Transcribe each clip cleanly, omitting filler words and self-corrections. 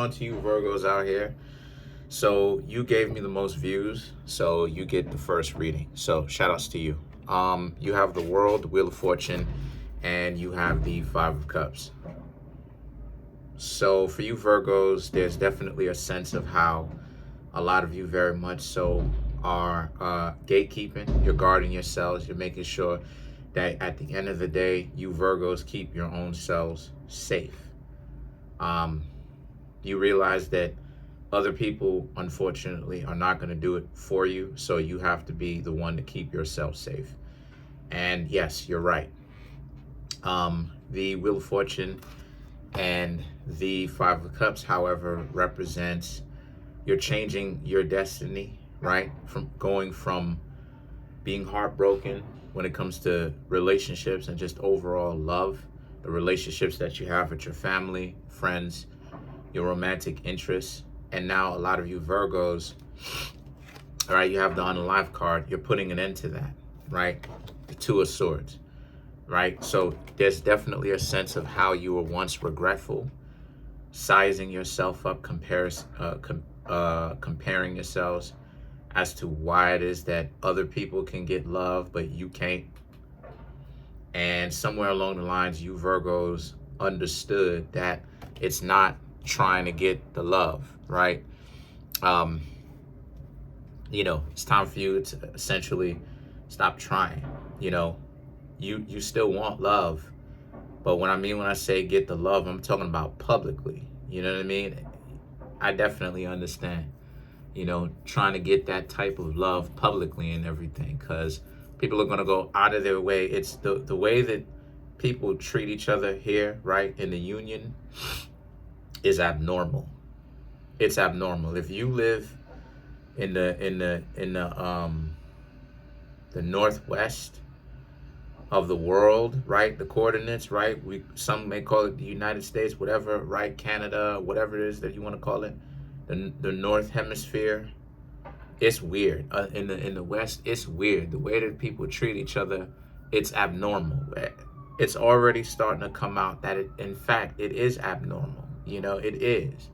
on to you Virgos out here. So you gave me the most views, so you get the first reading. So shout outs to you. You have the World, the Wheel of Fortune, and you have the Five of Cups. So for you Virgos, there's definitely a sense of how a lot of you very much so are gatekeeping. You're guarding yourselves. You're making sure that at the end of the day, you Virgos keep your own selves safe. You realize that other people, unfortunately, are not going to do it for you. So you have to be the one to keep yourself safe. And yes, you're right. The Wheel of Fortune and the Five of Cups, however, represents you're changing your destiny, right? From going from being heartbroken when it comes to relationships and just overall love, the relationships that you have with your family, friends, your romantic interests. And now a lot of you Virgos, all right, you have the Unalive card. You're putting an end to that, right? The Two of Swords, right? So there's definitely a sense of how you were once regretful, sizing yourself up, comparing yourselves as to why it is that other people can get love, but you can't. And somewhere along the lines, you Virgos understood that it's not trying to get the love, right? It's time for you to essentially stop trying. You still want love, but when I say get the love, I'm talking about publicly. You know what I mean? I definitely understand, trying to get that type of love publicly and everything, because people are going to go out of their way. It's the way that people treat each other here, right, in the union is abnormal. It's abnormal. If you live in the northwest of the world, right, the coordinates, right, some may call it the United States, whatever, right, Canada, whatever it is that you want to call it, the North Hemisphere, it's weird. In the West, it's weird. The way that people treat each other, it's abnormal. It's already starting to come out that in fact, it is abnormal. It is.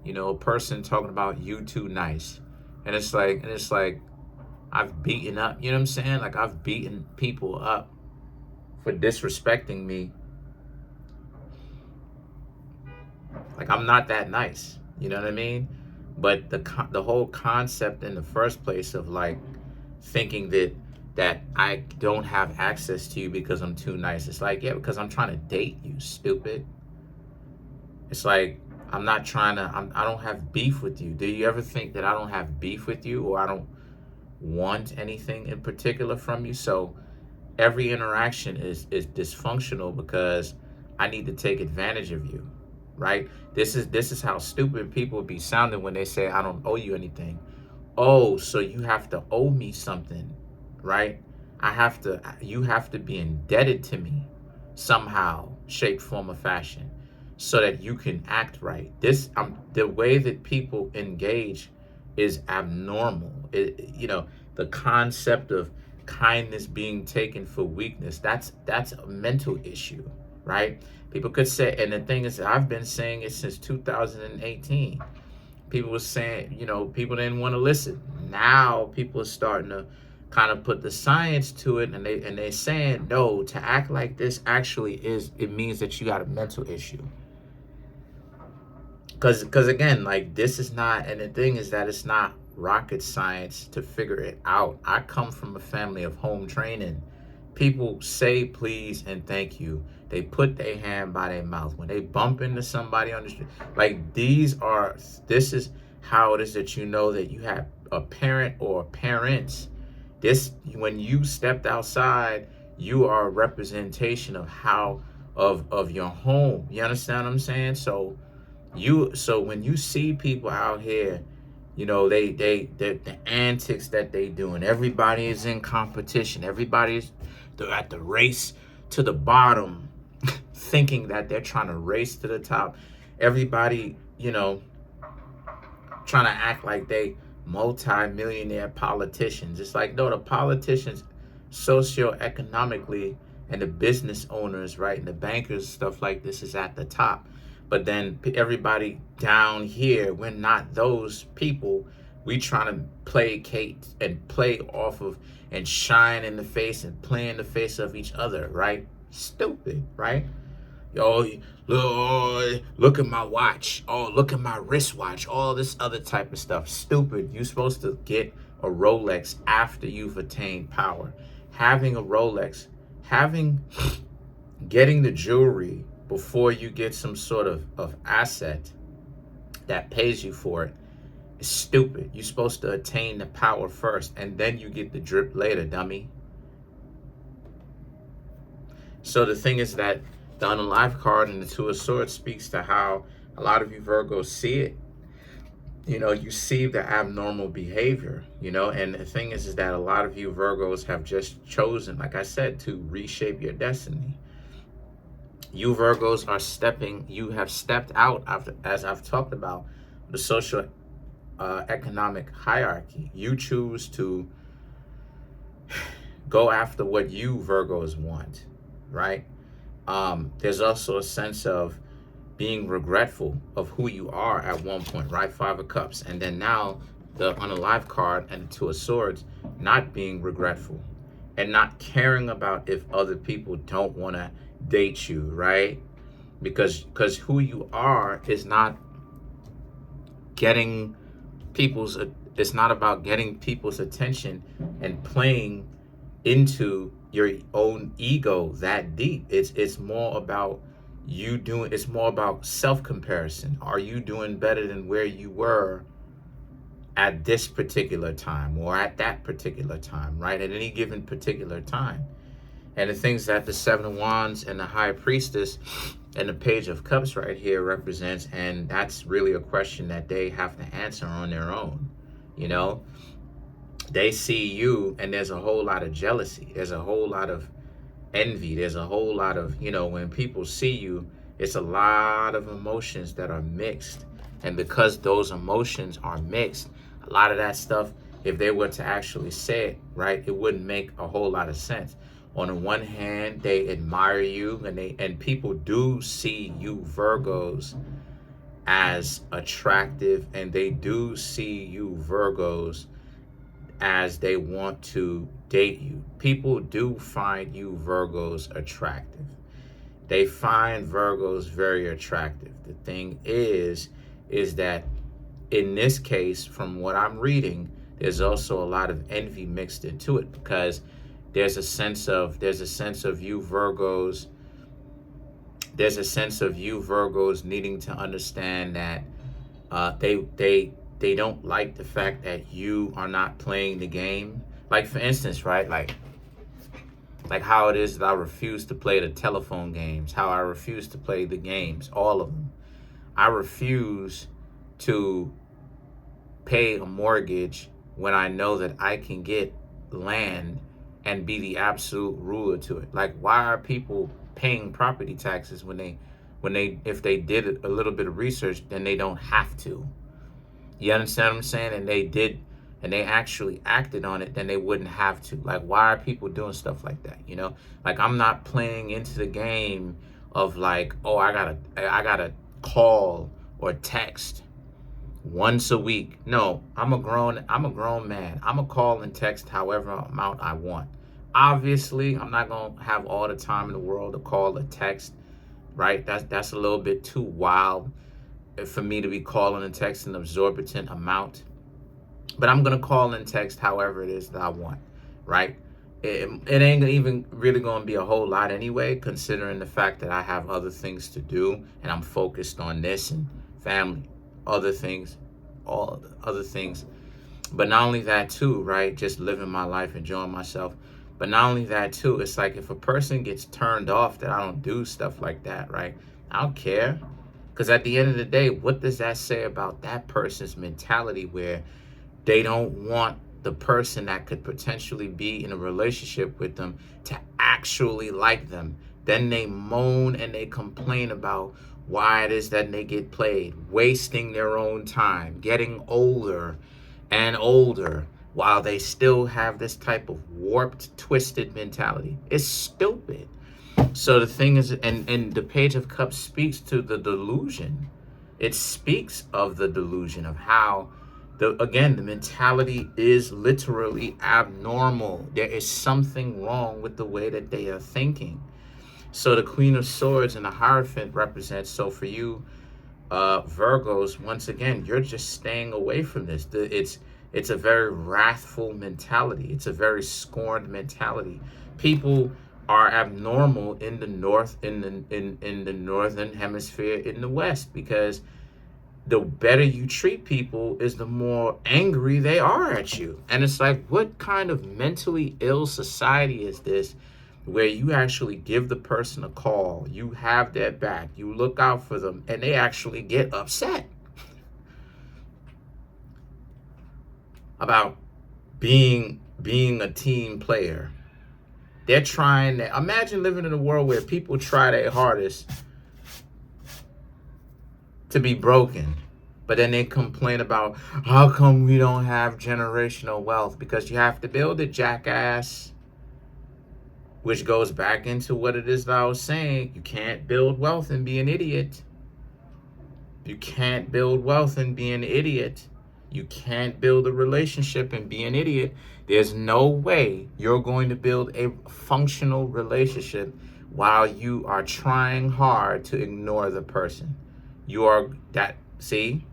A person talking about you too nice, and it's like I've beaten up. You know what I'm saying? Like I've beaten people up for disrespecting me. Like I'm not that nice. You know what I mean? But the whole concept in the first place of like thinking that I don't have access to you because I'm too nice. It's like, yeah, because I'm trying to date you, stupid. It's like I'm not trying to. I don't have beef with you. Do you ever think that I don't have beef with you, or I don't want anything in particular from you? So every interaction is dysfunctional because I need to take advantage of you, right? This is how stupid people be sounding when they say I don't owe you anything. Oh, so you have to owe me something, right? You have to be indebted to me somehow, shape, form, or fashion, so that you can act right. The way that people engage is abnormal. The concept of kindness being taken for weakness, that's a mental issue, right? People could say, and the thing is, I've been saying it since 2018. People were saying, people didn't want to listen. Now people are starting to kind of put the science to it, and they're saying, no, to act like this actually it means that you got a mental issue. Because again, like this is not, and the thing is that it's not rocket science to figure it out. I come from a family of home training. People say please and thank you. They put their hand by their mouth when they bump into somebody on the street. Like this is how it is that you know that you have a parent or parents. When you stepped outside, you are a representation of of your home. You understand what I'm saying? So when you see people out here, the antics that they doing, everybody is in competition. They're at the race to the bottom, thinking that they're trying to race to the top. Everybody, trying to act like they multi-millionaire politicians. It's like, no, the politicians socioeconomically and the business owners, right, and the bankers, stuff like this is at the top. But then everybody down here, we're not those people. We trying to placate and play off of and shine in the face and play in the face of each other, right? Stupid, right? Yo, look at my watch. Oh, look at my wristwatch. All this other type of stuff. Stupid. You're supposed to get a Rolex after you've attained power. Having a Rolex, getting the jewelry before you get some sort of asset that pays you for it is stupid. You're supposed to attain the power first, and then you get the drip later, dummy. So the thing is that the unalive card and the Two of Swords speaks to how a lot of you Virgos see it. You know, you see the abnormal behavior, you know, and the thing is that a lot of you Virgos have just chosen, like I said, to reshape your destiny. You Virgos you have stepped out, as I've talked about, the social economic hierarchy. You choose to go after what you Virgos want, right? There's also a sense of being regretful of who you are at one point, right? Five of Cups. And then now the unalive card and the Two of Swords, not being regretful and not caring about if other people don't want to date you, right? Because who you are is not getting it's not about getting people's attention and playing into your own ego that deep. It's more about it's more about self-comparison. Are you doing better than where you were at this particular time or at that particular time, right? At any given particular time. And the things that the Seven of Wands and the High Priestess and the Page of Cups right here represents, and that's really a question that they have to answer on their own. You know, they see you and there's a whole lot of jealousy. There's a whole lot of envy. There's a whole lot of, you know, when people see you, it's a lot of emotions that are mixed. And because those emotions are mixed, a lot of that stuff, if they were to actually say it, right, it wouldn't make a whole lot of sense. On the one hand, they admire you and people do see you Virgos as attractive, and they do see you Virgos as they want to date you. People do find you Virgos attractive. They find Virgos very attractive. The thing is that in this case, from what I'm reading, there's also a lot of envy mixed into it, because there's a sense of you Virgos. There's a sense of you Virgos needing to understand that they don't like the fact that you are not playing the game. Like, for instance, right? Like how it is that I refuse to play the telephone games, how I refuse to play the games, all of them. I refuse to pay a mortgage when I know that I can get land and be the absolute ruler to it. Like, why are people paying property taxes when if they did a little bit of research, then they don't have to? You understand what I'm saying? And they did, and they actually acted on it, then they wouldn't have to. Like, why are people doing stuff like that? You know, like, I'm not playing into the game of like, oh, I gotta call or text once a week. No, I'm a grown man. I'm gonna call and text however amount I want. Obviously, I'm not gonna have all the time in the world to call or text, right? That's a little bit too wild for me to be calling and texting an exorbitant amount. But I'm gonna call and text however it is that I want, right? It ain't even really gonna be a whole lot anyway, considering the fact that I have other things to do and I'm focused on this and family, other things, all other things. But not only that too, right? Just living my life, enjoying myself. But not only that too, it's like if a person gets turned off that I don't do stuff like that, right? I don't care. Because at the end of the day, what does that say about that person's mentality where they don't want the person that could potentially be in a relationship with them to actually like them? Then they moan and they complain about why it is that they get played, wasting their own time, getting older and older while they still have this type of warped, twisted mentality. It's stupid. So the thing is, and the Page of Cups speaks to the delusion. It speaks of the delusion of how the mentality is literally abnormal. There is something wrong with the way that they are thinking. So the Queen of Swords and the Hierophant represents, so for you, Virgos, once again, you're just staying away from this. It's a very wrathful mentality. It's a very scorned mentality. People are abnormal in the north, in the northern hemisphere, in the west, because the better you treat people is the more angry they are at you. And it's like, what kind of mentally ill society is this, where you actually give the person a call, you have their back, you look out for them, and they actually get upset about being a team player? They're trying to imagine living in a world where people try their hardest to be broken, but then they complain about how come we don't have generational wealth, because you have to build it, jackass. Which goes back into what it is that I was saying. You can't build wealth and be an idiot. You can't build wealth and be an idiot. You can't build a relationship and be an idiot. There's no way you're going to build a functional relationship while you are trying hard to ignore the person. You are that, see?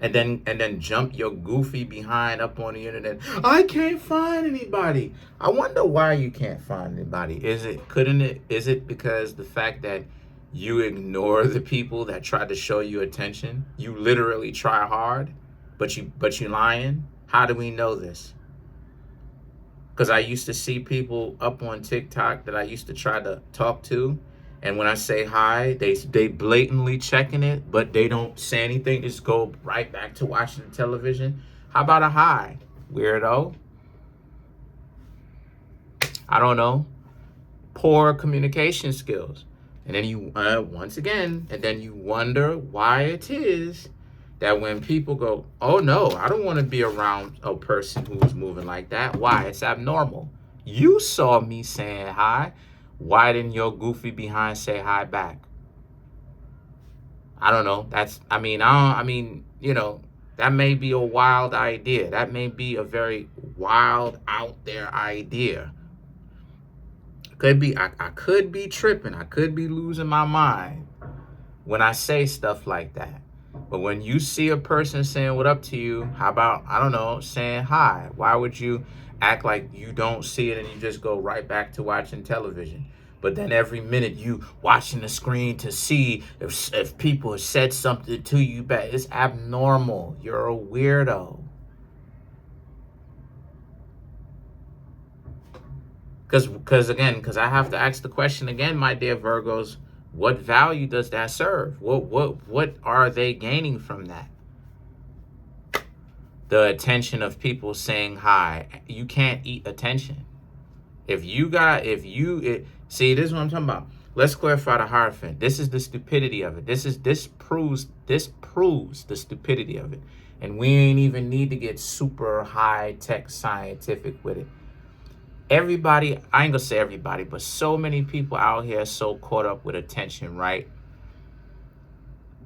And then jump your goofy behind up on the internet. I can't find anybody. I wonder why you can't find anybody. Is it because the fact that you ignore the people that try to show you attention? You literally try hard, but you lying? How do we know this? Because I used to see people up on TikTok that I used to try to talk to, and when I say hi, they blatantly checking it, but they don't say anything. Just go right back to watching the television. How about a hi, weirdo? I don't know. Poor communication skills. And then you, once again, and then you wonder why it is that when people go, oh no, I don't want to be around a person who's moving like that. Why? It's abnormal. You saw me saying hi. Why didn't your goofy behind say hi back? I don't know. That may be a wild idea. That may be a very wild out there idea. Could be, I could be tripping. I could be losing my mind when I say stuff like that. But when you see a person saying what up to you, how about, I don't know, saying hi? Why would you act like you don't see it and you just go right back to watching television? But then every minute you watching the screen to see if people have said something to you back. It's abnormal. You're a weirdo. Because I have to ask the question again, my dear Virgos, what value does that serve? What are they gaining from that? The attention of people saying hi. You can't eat attention. See, this is what I'm talking about. Let's clarify the Hierophant. This is the stupidity of it. This proves the stupidity of it. And we ain't even need to get super high tech scientific with it. Everybody, I ain't gonna say everybody, but so many people out here are so caught up with attention, right?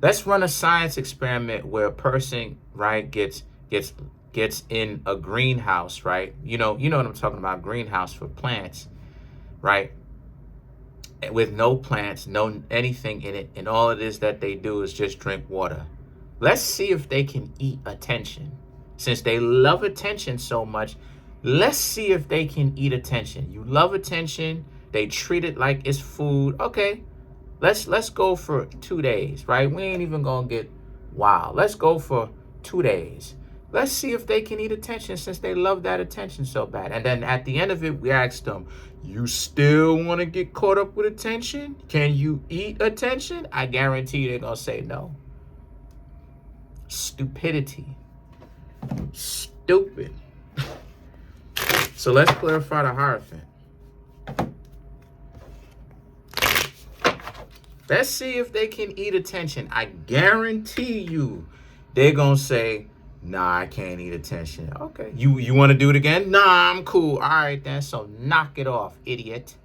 Let's run a science experiment where a person, right, gets in a greenhouse, right? You know what I'm talking about, greenhouse for plants, right? With no plants, no anything in it, and all it is that they do is just drink water. Let's see if they can eat attention. Since they love attention so much, let's see if they can eat attention. You love attention, they treat it like it's food. Okay, let's go for 2 days, right? We ain't even gonna get wild. Let's go for 2 days. Let's see if they can eat attention since they love that attention so bad. And then at the end of it, we ask them, you still want to get caught up with attention? Can you eat attention? I guarantee they're going to say no. Stupidity. Stupid. So let's clarify the Hierophant. Let's see if they can eat attention. I guarantee you they're going to say, nah, I can't eat attention. Okay. You want to do it again? Nah, I'm cool. All right, then. So knock it off, idiot.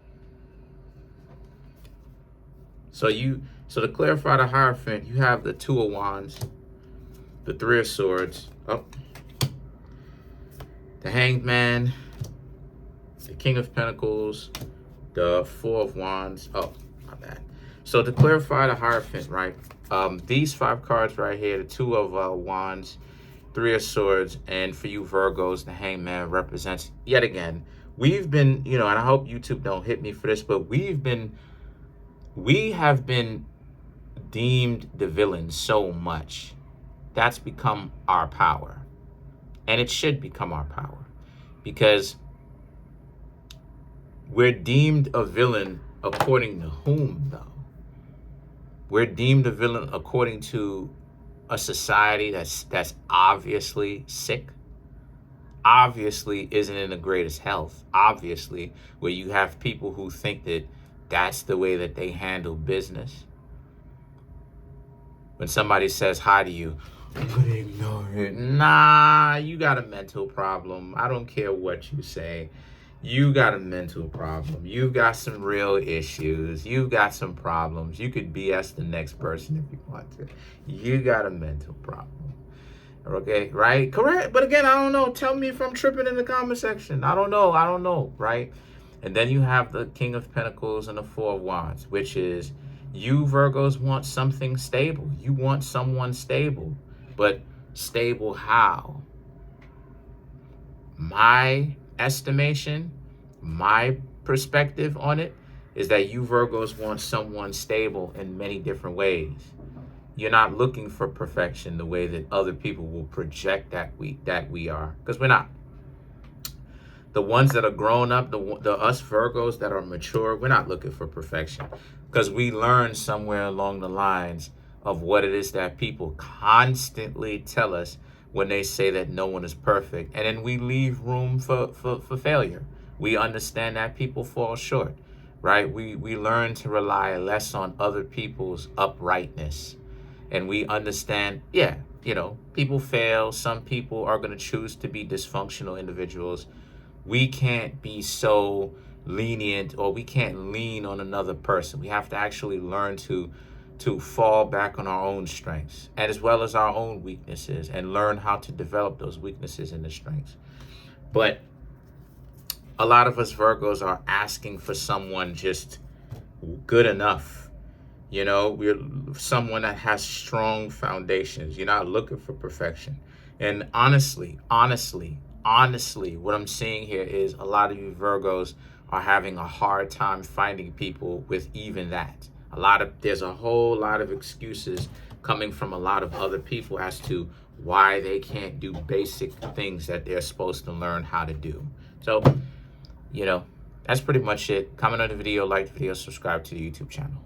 So to clarify the Hierophant, you have the Two of Wands, the Three of Swords, the Hanged Man, the King of Pentacles, the Four of Wands. Oh, my bad. So to clarify the Hierophant, right? These 5 cards right here, the Two of Wands, Three of Swords, and for you Virgos, the Hanged Man represents, yet again, we've been, and I hope YouTube don't hit me for this, but we have been deemed the villain so much. That's become our power. And it should become our power. Because we're deemed a villain according to whom, though? We're deemed a villain according to a society that's obviously sick, obviously isn't in the greatest health, obviously, where you have people who think that that's the way that they handle business. When somebody says hi to you, I'm gonna ignore it. Nah, you got a mental problem. I don't care what you say. You got a mental problem. You've got some real issues. You've got some problems. You could BS the next person if you want to. You got a mental problem. Okay, right? Correct. But again, I don't know. Tell me if I'm tripping in the comment section. I don't know, right? And then you have the King of Pentacles and the Four of Wands, which is you Virgos want something stable. You want someone stable. But stable how? My estimation, my perspective on it is that you Virgos want someone stable in many different ways. You're not looking for perfection the way that other people will project that we are, because we're not. The ones that are grown up, the us Virgos that are mature, we're not looking for perfection, because we learned somewhere along the lines of what it is that people constantly tell us when they say that no one is perfect. And then we leave room for failure. We understand that people fall short, right? We learn to rely less on other people's uprightness. And we understand, people fail. Some people are going to choose to be dysfunctional individuals. We can't be so lenient, or we can't lean on another person. We have to actually learn to fall back on our own strengths, and as well as our own weaknesses, and learn how to develop those weaknesses into strengths. But a lot of us Virgos are asking for someone just good enough. We're someone that has strong foundations. You're not looking for perfection. And honestly, what I'm seeing here is a lot of you Virgos are having a hard time finding people with even that. There's a whole lot of excuses coming from a lot of other people as to why they can't do basic things that they're supposed to learn how to do. So, that's pretty much it. Comment on the video, like the video, subscribe to the YouTube channel.